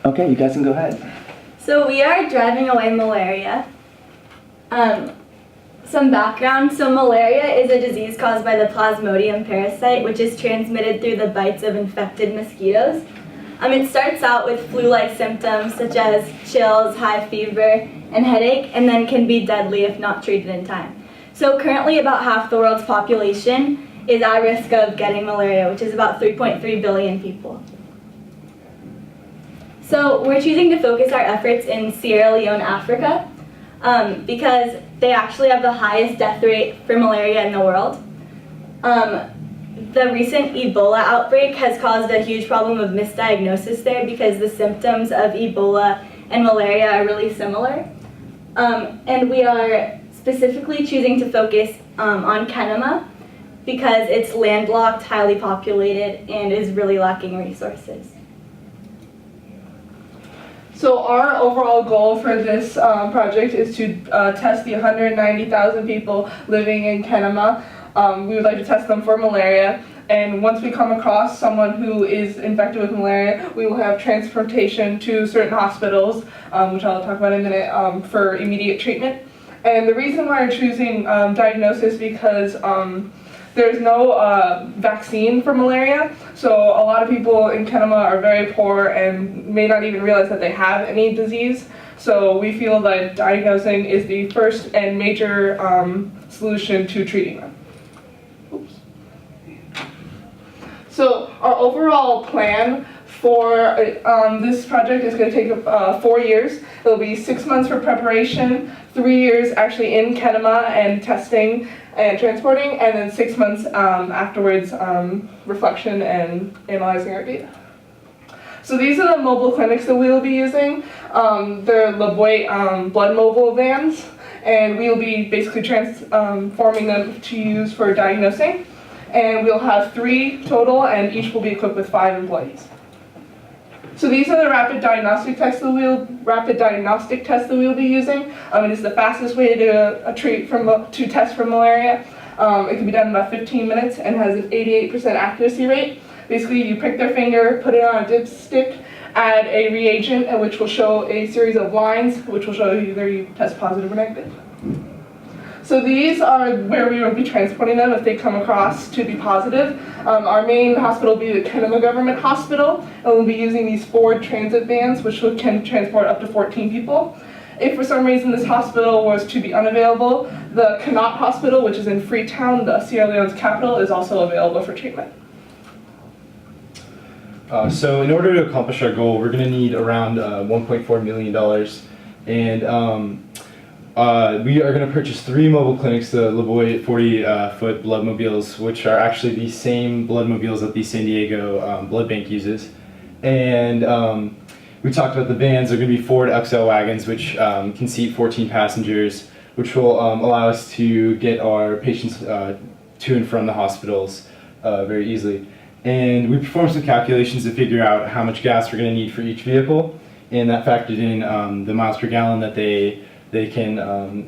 Okay, you guys can go ahead. So we are driving away malaria. Some background. So malaria is a disease caused by the Plasmodium parasite, which is transmitted through the bites of infected mosquitoes. It starts out with flu-like symptoms such as chills, high fever, and headache, and then can be deadly if not treated in time. So currently about half the world's population is at risk of getting malaria, which is about 3.3 billion people. So we're choosing to focus our efforts in Sierra Leone, Africa, because they actually have the highest death rate for malaria in the world. The recent Ebola outbreak has caused a huge problem of misdiagnosis there because the symptoms of Ebola and malaria are really similar. And we are specifically choosing to focus on Kenema because it's landlocked, highly populated, and is really lacking resources. So our overall goal for this project is to test the 190,000 people living in Kenema. We would like to test them for malaria, and once we come across someone who is infected with malaria, we will have transportation to certain hospitals, which I'll talk about in a minute, for immediate treatment. And the reason why we're choosing diagnosis because there's no vaccine for malaria, so a lot of people in Kenema are very poor and may not even realize that they have any disease. So we feel that diagnosing is the first and major solution to treating them. Oops. So our overall plan for this project is going to take 4 years. It'll be 6 months for preparation, 3 years actually in Kenema and testing and transporting, and then 6 months afterwards reflection and analyzing our data. So these are the mobile clinics that we will be using. They're Laboit blood mobile vans, and we will be basically transforming them to use for diagnosing. And we'll have 3 total, and each will be equipped with 5 employees. So these are the rapid diagnostic tests that we'll be using. It is the fastest way to test for malaria. It can be done in about 15 minutes and has an 88% accuracy rate. Basically, you prick their finger, put it on a dipstick, add a reagent, which will show a series of lines, which will show you either you test positive or negative. So these are where we will be transporting them if they come across to be positive. Our main hospital will be the Kenema Government Hospital, and we'll be using these Ford transit vans, which can transport up to 14 people. If for some reason this hospital was to be unavailable, the Connaught Hospital, which is in Freetown, the Sierra Leone's capital, is also available for treatment. So in order to accomplish our goal, we're going to need around $1.4 million, and we are going to purchase 3 mobile clinics, the Laboit 40-foot bloodmobiles, which are actually the same bloodmobiles that the San Diego Blood Bank uses. And we talked about the vans. They're going to be Ford XL wagons, which can seat 14 passengers, which will allow us to get our patients to and from the hospitals very easily. And we performed some calculations to figure out how much gas we're going to need for each vehicle, and that factored in the miles per gallon that they can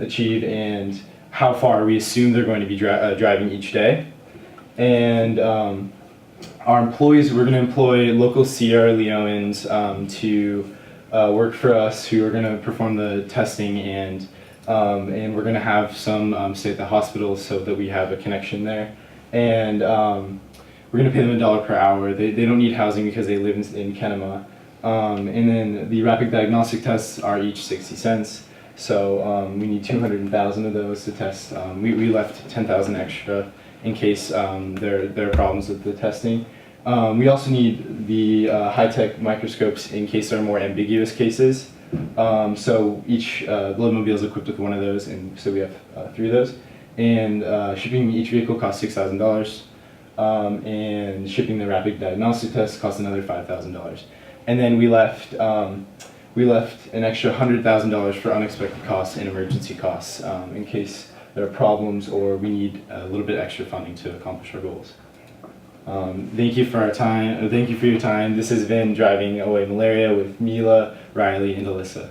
achieve and how far we assume they're going to be driving each day. And our employees, we're going to employ local Sierra Leoneans to work for us, who are going to perform the testing, and we're going to have some stay at the hospital so that we have a connection there. And we're going to pay them $1 per hour. They don't need housing because they live in Kenema. And then the rapid diagnostic tests are each 60 cents. So we need 200,000 of those to test. We left 10,000 extra in case there are problems with the testing. We also need the high-tech microscopes in case there are more ambiguous cases. So each bloodmobile is equipped with one of those, and so we have 3 of those. And shipping each vehicle costs $6,000. And shipping the rapid diagnostic test costs another $5,000. And then we left an extra $100,000 for unexpected costs and emergency costs in case there are problems or we need a little bit extra funding to accomplish our goals. Thank you for your time. This has been Driving Away Malaria with Mila, Riley, and Alyssa.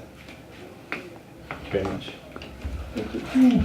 Thank you very much. Thank you.